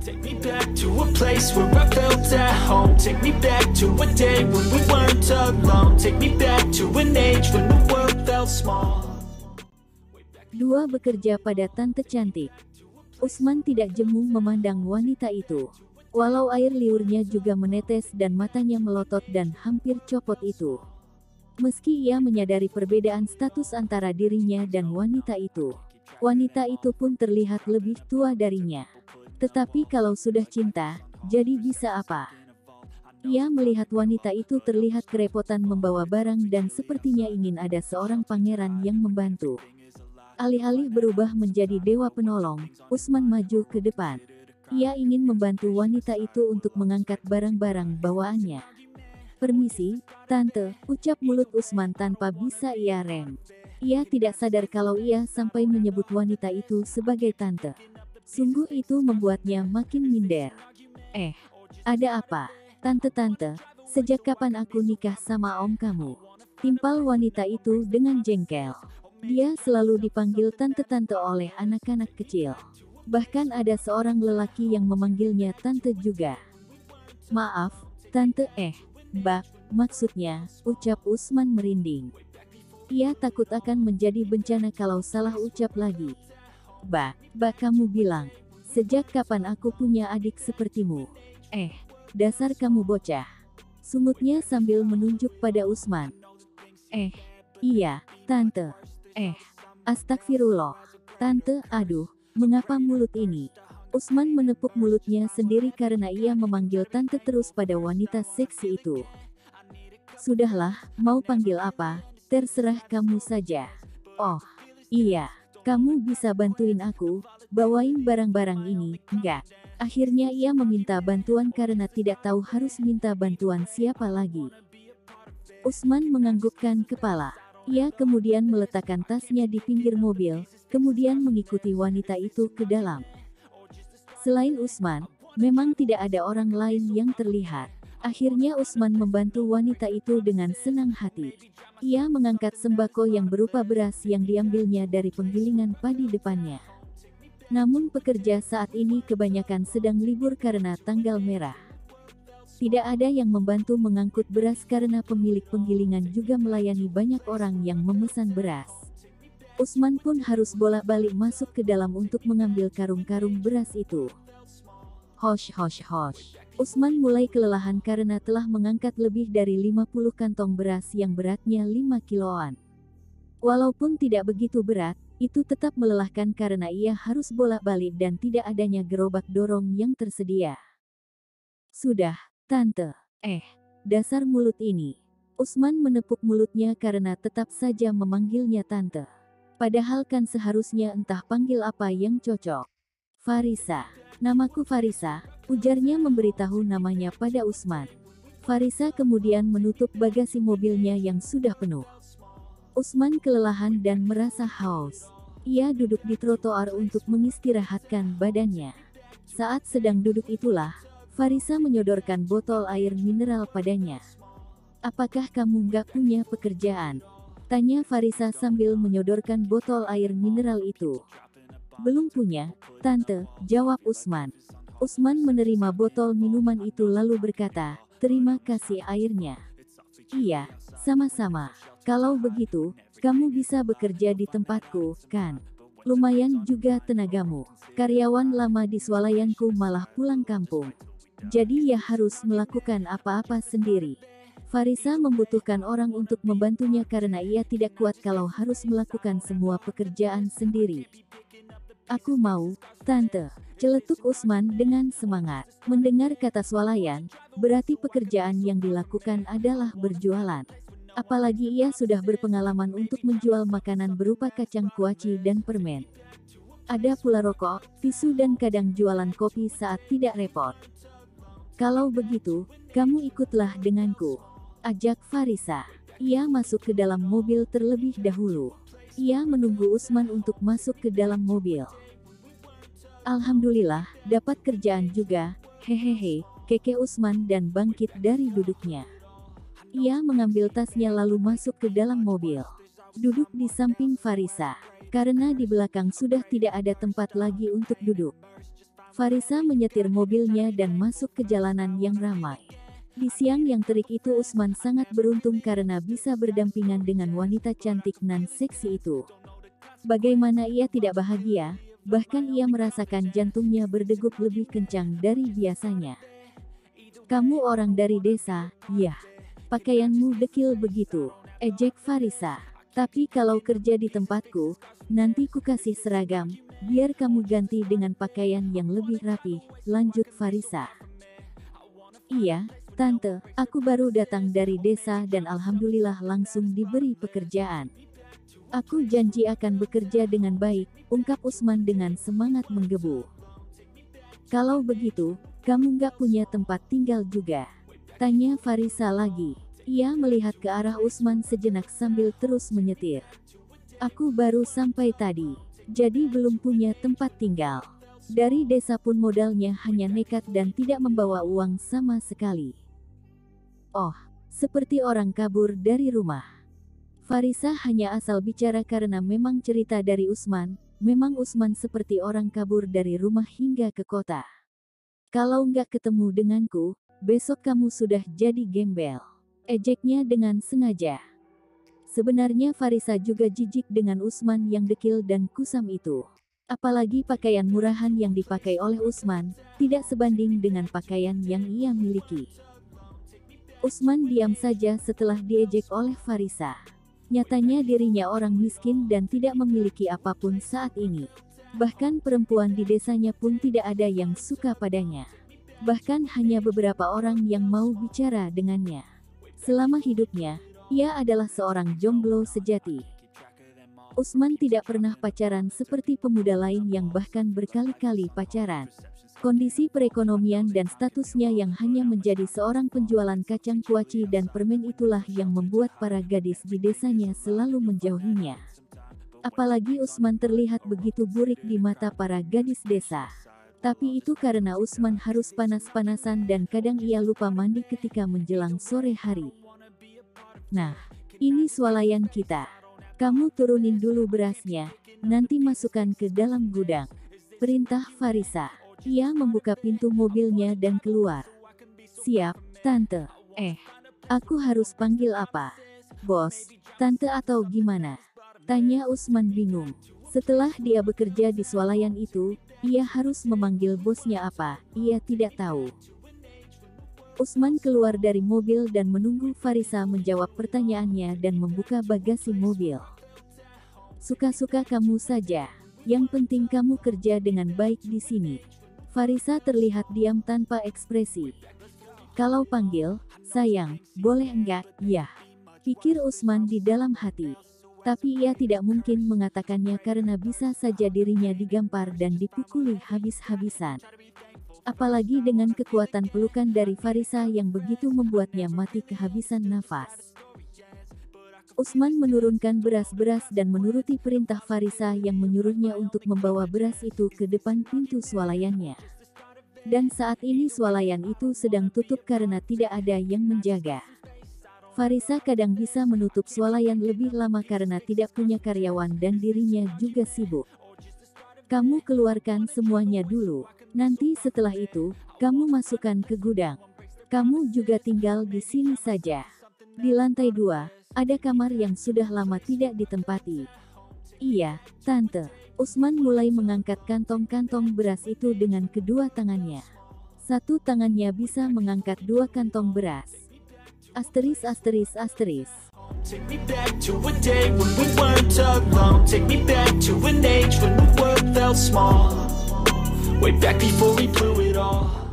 Take me back to a place where I felt at home. Take me back to a day when we weren't alone. Take me back to an age when the world felt small. Dua bekerja pada tante cantik. Usman tidak jemu memandang wanita itu. Walau air liurnya juga menetes dan matanya melotot dan hampir copot itu. Meski ia menyadari perbedaan status antara dirinya dan wanita itu pun terlihat lebih tua darinya. Tetapi kalau sudah cinta, jadi bisa apa? Ia melihat wanita itu terlihat kerepotan membawa barang dan sepertinya ingin ada seorang pangeran yang membantu. Alih-alih berubah menjadi dewa penolong, Usman maju ke depan. Ia ingin membantu wanita itu untuk mengangkat barang-barang bawaannya. "Permisi, tante," ucap mulut Usman tanpa bisa ia rem. Ia tidak sadar kalau ia sampai menyebut wanita itu sebagai tante. Sungguh itu membuatnya makin minder. Ada apa? Tante-tante, sejak kapan aku nikah sama om kamu?" timpal wanita itu dengan jengkel. Dia selalu dipanggil tante-tante oleh anak-anak kecil. Bahkan ada seorang lelaki yang memanggilnya tante juga. "Maaf, tante, Mbak, maksudnya," ucap Usman merinding. Ia takut akan menjadi bencana kalau salah ucap lagi. Mbak kamu bilang, sejak kapan aku punya adik sepertimu? Dasar kamu bocah," sungutnya sambil menunjuk pada Usman. Iya, tante. Astagfirullah. Tante, aduh, mengapa mulut ini?" Usman menepuk mulutnya sendiri karena ia memanggil tante terus pada wanita seksi itu. "Sudahlah, mau panggil apa, terserah kamu saja." "Oh, iya, kamu bisa bantuin aku, bawain barang-barang ini, enggak?" Akhirnya ia meminta bantuan karena tidak tahu harus minta bantuan siapa lagi. Usman menganggukkan kepala. Ia kemudian meletakkan tasnya di pinggir mobil, kemudian mengikuti wanita itu ke dalam. Selain Usman, memang tidak ada orang lain yang terlihat. Akhirnya Usman membantu wanita itu dengan senang hati. Ia mengangkat sembako yang berupa beras yang diambilnya dari penggilingan padi depannya. Namun pekerja saat ini kebanyakan sedang libur karena tanggal merah. Tidak ada yang membantu mengangkut beras karena pemilik penggilingan juga melayani banyak orang yang memesan beras. Usman pun harus bolak-balik masuk ke dalam untuk mengambil karung-karung beras itu. Hosh. Usman mulai kelelahan karena telah mengangkat lebih dari 50 kantong beras yang beratnya 5 kiloan. Walaupun tidak begitu berat, itu tetap melelahkan karena ia harus bolak-balik dan tidak adanya gerobak dorong yang tersedia. "Sudah, tante." Dasar mulut ini." Usman menepuk mulutnya karena tetap saja memanggilnya tante. Padahal kan seharusnya entah panggil apa yang cocok. "Farisa. Namaku Farisa," ujarnya memberitahu namanya pada Usman. Farisa kemudian menutup bagasi mobilnya yang sudah penuh. Usman kelelahan dan merasa haus. Ia duduk di trotoar untuk mengistirahatkan badannya. Saat sedang duduk itulah, Farisa menyodorkan botol air mineral padanya. "Apakah kamu nggak punya pekerjaan?" tanya Farisa sambil menyodorkan botol air mineral itu. "Belum punya, tante," jawab Usman. Usman menerima botol minuman itu lalu berkata, "Terima kasih airnya." "Iya, sama-sama. Kalau begitu, kamu bisa bekerja di tempatku, kan? Lumayan juga tenagamu. Karyawan lama di swalayanku malah pulang kampung. Jadi ya harus melakukan apa-apa sendiri." Farisa membutuhkan orang untuk membantunya karena ia tidak kuat kalau harus melakukan semua pekerjaan sendiri. "Aku mau, tante," celetuk Usman dengan semangat. Mendengar kata swalayan, berarti pekerjaan yang dilakukan adalah berjualan. Apalagi ia sudah berpengalaman untuk menjual makanan berupa kacang kuaci dan permen. Ada pula rokok, tisu dan kadang jualan kopi saat tidak repot. "Kalau begitu, kamu ikutlah denganku," ajak Farisa. Ia masuk ke dalam mobil terlebih dahulu. Ia menunggu Usman untuk masuk ke dalam mobil. "Alhamdulillah, dapat kerjaan juga, hehehe," keke Usman dan bangkit dari duduknya. Ia mengambil tasnya lalu masuk ke dalam mobil. Duduk di samping Farisa. Karena di belakang sudah tidak ada tempat lagi untuk duduk. Farisa menyetir mobilnya dan masuk ke jalanan yang ramai. Di siang yang terik itu Usman sangat beruntung karena bisa berdampingan dengan wanita cantik nan seksi itu. Bagaimana ia tidak bahagia, bahkan ia merasakan jantungnya berdegup lebih kencang dari biasanya. Kamu orang dari desa, ya? Pakaianmu dekil begitu, ejek Farisa. Tapi kalau kerja di tempatku, nanti ku kasih seragam, biar kamu ganti dengan pakaian yang lebih rapi, lanjut Farisa. Iya, Tante, aku baru datang dari desa dan alhamdulillah langsung diberi pekerjaan. Aku janji akan bekerja dengan baik, ungkap Usman dengan semangat menggebu. Kalau begitu, kamu nggak punya tempat tinggal juga? Tanya Farisa lagi. Ia melihat ke arah Usman sejenak sambil terus menyetir. Aku baru sampai tadi, jadi belum punya tempat tinggal. Dari desa pun modalnya hanya nekat dan tidak membawa uang sama sekali. Oh, seperti orang kabur dari rumah. Farisa hanya asal bicara karena memang cerita dari Usman, memang Usman seperti orang kabur dari rumah hingga ke kota. Kalau nggak ketemu denganku, besok kamu sudah jadi gembel. Ejeknya dengan sengaja. Sebenarnya Farisa juga jijik dengan Usman yang dekil dan kusam itu. Apalagi pakaian murahan yang dipakai oleh Usman, tidak sebanding dengan pakaian yang ia miliki. Usman diam saja setelah diejek oleh Farisa. Nyatanya dirinya orang miskin dan tidak memiliki apapun saat ini. Bahkan perempuan di desanya pun tidak ada yang suka padanya. Bahkan hanya beberapa orang yang mau bicara dengannya. Selama hidupnya, ia adalah seorang jomblo sejati. Usman tidak pernah pacaran seperti pemuda lain yang bahkan berkali-kali pacaran. Kondisi perekonomian dan statusnya yang hanya menjadi seorang penjualan kacang kuaci dan permen itulah yang membuat para gadis di desanya selalu menjauhinya. Apalagi Usman terlihat begitu burik di mata para gadis desa. Tapi itu karena Usman harus panas-panasan dan kadang ia lupa mandi ketika menjelang sore hari. Nah, ini swalayan kita. Kamu turunin dulu berasnya, nanti masukkan ke dalam gudang. Perintah Farisa. Ia membuka pintu mobilnya dan keluar. Siap, Tante. Aku harus panggil apa? Bos, Tante atau gimana? Tanya Usman bingung. Setelah dia bekerja di swalayan itu, ia harus memanggil bosnya apa, ia tidak tahu. Usman keluar dari mobil dan menunggu Farisa menjawab pertanyaannya dan membuka bagasi mobil. Suka-suka kamu saja, yang penting kamu kerja dengan baik di sini. Farisa terlihat diam tanpa ekspresi. Kalau panggil, sayang, boleh enggak? Ya, pikir Usman di dalam hati. Tapi ia tidak mungkin mengatakannya karena bisa saja dirinya digampar dan dipukuli habis-habisan. Apalagi dengan kekuatan pelukan dari Farisa yang begitu membuatnya mati kehabisan nafas. Usman menurunkan beras-beras dan menuruti perintah Farisa yang menyuruhnya untuk membawa beras itu ke depan pintu swalayannya. Dan saat ini swalayan itu sedang tutup karena tidak ada yang menjaga. Farisa kadang bisa menutup swalayan lebih lama karena tidak punya karyawan dan dirinya juga sibuk. Kamu keluarkan semuanya dulu. Nanti setelah itu, kamu masukkan ke gudang. Kamu juga tinggal di sini saja. Di lantai 2, ada kamar yang sudah lama tidak ditempati. Iya, Tante. Usman mulai mengangkat kantong-kantong beras itu dengan kedua tangannya. Satu tangannya bisa mengangkat 2 kantong beras. Asteris. Take me back to a day when we weren't alone. Take me back to an age when the world felt small. Way back before we blew it all.